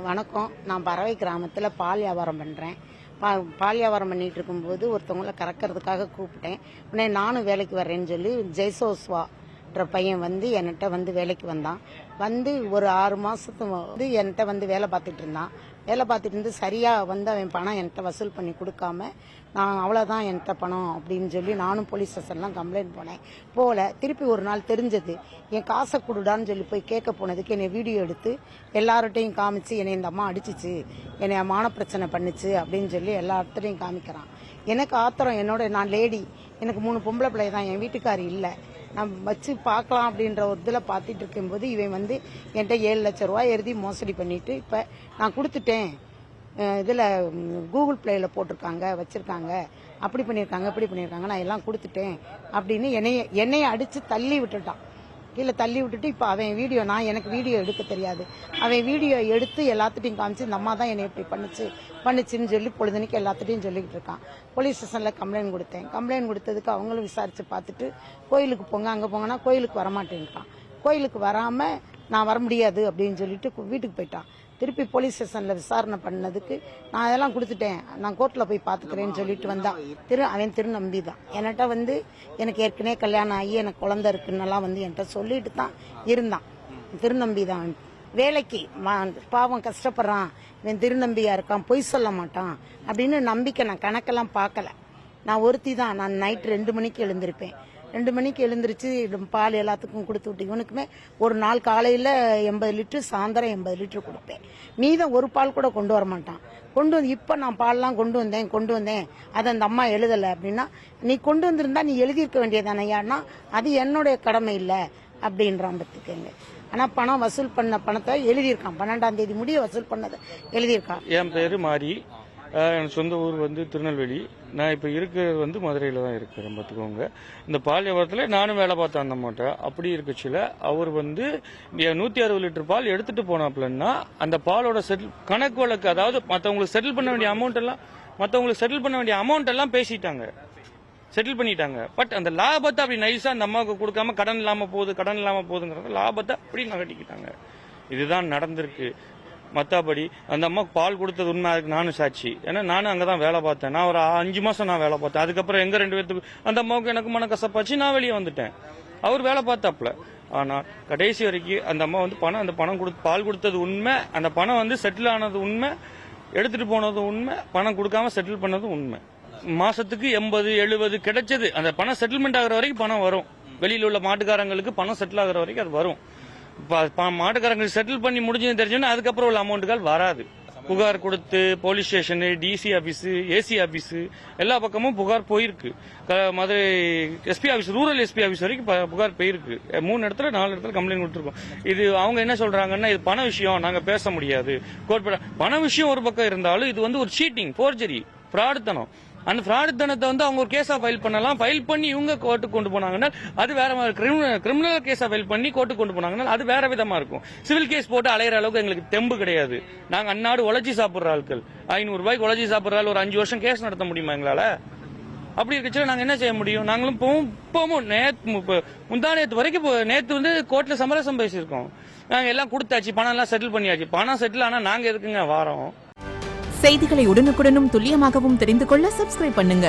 வணக்கம். நான் பறவை கிராமத்தில் பால் வியாபாரம் பண்ணுறேன். பால் வியாபாரம் பண்ணிட்டு இருக்கும்போது ஒருத்தவங்களை கறக்கிறதுக்காக கூப்பிட்டேன். உடனே நானும் வேலைக்கு வர்றேன்னு சொல்லி ஜெய்சோஸ்வான்ற பையன் என்கிட்ட வேலைக்கு வந்தான். ஒரு 6 மாசத்துக்கு என்கிட்ட வேலை பார்த்துட்டு இருந்தான். வேலை பார்த்துட்டு இருந்து சரியா அவன் பணம் என்கிட்ட வசூல் பண்ணி கொடுக்காம நான் அவ்வளோதான் என்கிட்ட பணம் அப்படின்னு சொல்லி நானும் போலீஸ் ஸ்டேஷன்லாம் கம்ப்ளைண்ட் போனேன். திருப்பி ஒரு நாள் தெரிஞ்சது. என் காசை கொடுடான்னு சொல்லி போய் கேட்க போனதுக்கு என்னை வீடியோ எடுத்து எல்லார்ட்டையும் காமிச்சு என்னை இந்த அம்மா அடிச்சிச்சு, என்னை மான பிரச்சனை பண்ணுச்சு அப்படின்னு சொல்லி எல்லார்ட்டையும் காமிக்கிறான். எனக்கு ஆத்திரம். நான் லேடி, எனக்கு 3 பொம்பளை பிள்ளை தான், என் வீட்டுக்காரி இல்லை. நான் வச்சு பார்க்கலாம் அப்படின்ற ஒரு இதில் பார்த்துட்டு இருக்கும்போது இவன் என்கிட்ட 7 லட்சம் ரூபாய் எழுதி மோசடி பண்ணிட்டு இப்போ நான் கொடுத்துட்டேன், இதில் கூகுள் பிளேயில் போட்டிருக்காங்க, வச்சிருக்காங்க, அப்படி பண்ணியிருக்காங்க, இப்படி பண்ணியிருக்காங்க, நான் எல்லாம் கொடுத்துட்டேன் அப்படின்னு என்னைய அடித்து தள்ளி விட்டுட்டான். கீழே தள்ளி விட்டுட்டு இப்போ அவன் வீடியோ, எனக்கு வீடியோ எடுக்க தெரியாது, அவன் வீடியோ எடுத்து எல்லாத்துட்டையும் காமிச்சு இந்த அம்மா தான் என்னை இப்படி பண்ணுச்சுன்னு சொல்லி பொழுதுனிக்கு எல்லாத்துட்டையும் சொல்லிக்கிட்டு இருக்கான். போலீஸ் ஸ்டேஷனில் கம்ப்ளைண்ட் கொடுத்தேன். கம்ப்ளைண்ட் கொடுத்ததுக்கு அவங்களும் விசாரித்து பார்த்துட்டு கோயிலுக்கு போங்க, அங்கே போங்கன்னா கோயிலுக்கு வரமாட்டேன்ட்டான். கோயிலுக்கு வராமல் நான் வர முடியாது அப்படின்னு சொல்லிட்டு வீட்டுக்கு போயிட்டான். திருப்பி போலீஸ் ஸ்டேஷனில் விசாரணை பண்ணதுக்கு நான் அதெல்லாம் கொடுத்துட்டேன், நான் கோர்ட்டில் போய் பார்த்துக்கிறேன்னு சொல்லிட்டு வந்தான். அவன் திருநம்பி தான். என்கிட்ட எனக்கு ஏற்கனவே கல்யாணம் ஆகி எனக்கு குழந்தை இருக்குன்னெல்லாம் என்கிட்ட சொல்லிட்டு தான் இருந்தான். திருநம்பி தான். வேலைக்கு பாவம் கஷ்டப்படுறான், இவன் திருநம்பியா இருக்கான், பொய் சொல்ல மாட்டான் அப்படின்னு நம்பிக்கை. நான் கணக்கெல்லாம் பார்க்கல. நான் ஒருத்தி தான். நான் நைட் 2 மணிக்கு எழுந்திருப்பேன். 2 மணிக்கு எழுந்திரிச்சு பால் எல்லாத்துக்கும் கொடுத்து விட்டு இவனுக்குமே ஒரு நாள் காலையில் 80 லிட்டரு, சாயந்தரம் 80 லிட்டரு கொடுப்பேன். மீதம் ஒரு பால் கூட கொண்டு வர மாட்டான். இப்போ நான் பால்லாம் கொண்டு வந்தேன் அதை அந்த அம்மா எழுதலை அப்படின்னா, நீ கொண்டு வந்திருந்தா நீ எழுதியிருக்க வேண்டியதானே, ஏன்னா அது என்னுடைய கடமை இல்லை அப்படின்றான். பத்துக்குங்க. ஆனால் பணம் வசூல் பண்ண பணத்தை எழுதியிருக்கான். 12ஆம் தேதி முடிய வசூல் பண்ணதை எழுதியிருக்கான். என் பேரு மாரி, எனக்கு சொந்த ஊர் திருநெல்வேலி. நான் இப்போ இருக்கிறது மதுரையில் தான் இருக்கிறேன். பார்த்துக்கோங்க. இந்த பால் வியாபாரத்தில் நானும் வேலை பார்த்தேன் அந்த மாட்டேன். அப்படி இருக்கச்சில அவர் 160 லிட்டர் பால் எடுத்துட்டு போனாப்லன்னா அந்த பாலோட கணக்கு வழக்கு, அதாவது மற்றவங்களுக்கு செட்டில் பண்ண வேண்டிய அமௌண்ட் எல்லாம் பேசிட்டாங்க, செட்டில் பண்ணிட்டாங்க. பட் அந்த லாபத்தை அப்படி நைஸா அந்த அம்மாவுக்கு கொடுக்காம கடன் இல்லாம போகுதுங்கிறத லாபத்தை அப்படி நகட்டிக்கிட்டாங்க. இதுதான் நடந்திருக்கு. மற்றபடி அந்த அம்மாவுக்கு பால் கொடுத்தது உண்மை, அதுக்கு நானும் சாட்சி. ஏன்னா நானும் அங்கதான் வேலை பார்த்தேன். நான் ஒரு 5 மாசம் நான் வேலை பார்த்தேன். அதுக்கப்புறம் எங்க 2 பேருக்கு அந்த அம்மாவுக்கு எனக்கு மனக்கசப்பாச்சு, நான் வெளியே வந்துட்டேன். அவர் வேலை பார்த்தாப்ல. ஆனா கடைசி வரைக்கும் அந்த அம்மா அந்த பணம் பால் கொடுத்தது உண்மை, அந்த பணம் செட்டில் ஆனது உண்மை, எடுத்துட்டு போனது உண்மை, பணம் கொடுக்காம செட்டில் பண்ணது உண்மை. மாசத்துக்கு 80, 70 கிடைச்சது. அந்த பணம் செட்டில்மெண்ட் ஆகிற வரைக்கும் பணம் வரும். வெளியில உள்ள மாட்டுக்காரங்களுக்கு பணம் செட்டில் ஆகிற வரைக்கும் அது வரும். மாட்டுக்காரங்களுக்கு செட்டில் பண்ணி முடிஞ்சு தெரிஞ்சோன்னா அதுக்கப்புறம் உள்ள அமௌண்ட்டுகள் வராது. புகார் கொடுத்து police station, DC office, AC office எல்லா பக்கமும் புகார் போயிருக்கு. Madurai SP office, rural SP office வரைக்கும் புகார் போயிருக்கு. 3 இடத்துல 4 இடத்துல கம்ப்ளைண்ட் கொடுத்துருக்கோம். இது அவங்க என்ன சொல்றாங்கன்னா, இது பண விஷயம், நாங்க பேச முடியாது. பண விஷயம் ஒரு பக்கம் இருந்தாலும் இது ஒரு சீட்டிங், போர்ஜரி, ஃப்ராடுத்தனம். அந்த ஃப்ராடுத்தனத்தை அவங்க ஒரு கேஸா ஃபைல் பண்ணலாம். ஃபைல் பண்ணி இவங்க கோர்ட்டுக்கு கொண்டு போனாங்கன்னா அது வேற மாதிரி, கிரிமினல் கேஸா ஃபைல் பண்ணி கோர்ட்டுக்கு கொண்டு போனாங்கன்னா அது வேற விதமா இருக்கும். சிவில் கேஸ் போட்டு அலையிற அளவுக்கு எங்களுக்கு தெம்பு கிடையாது. நாங்க அந்நாடு உழைச்சி சாப்பிடுற ஆட்கள். 500 ரூபாய்க்கு உழைச்சி சாப்பிடுற ஆள் ஒரு 5 வருஷம் கேஸ் நடத்த முடியுமா எங்களால? அப்படி இருக்கச்சுல நாங்க என்ன செய்ய முடியும்? நாங்களும் முந்தானேத்து வரைக்கும் நேத்து கோர்ட்ல சமரசம் பேசியிருக்கோம். நாங்க எல்லாம் கொடுத்தாச்சு, பணம் எல்லாம் செட்டில் பண்ணியாச்சு. பணம் செட்டில் ஆனா நாங்க எதுக்குங்க வாரோம்? செய்திகளை உடனுக்குடனும் துல்லியமாகவும் தெரிந்து கொள்ள சப்ஸ்கிரைப் பண்ணுங்க.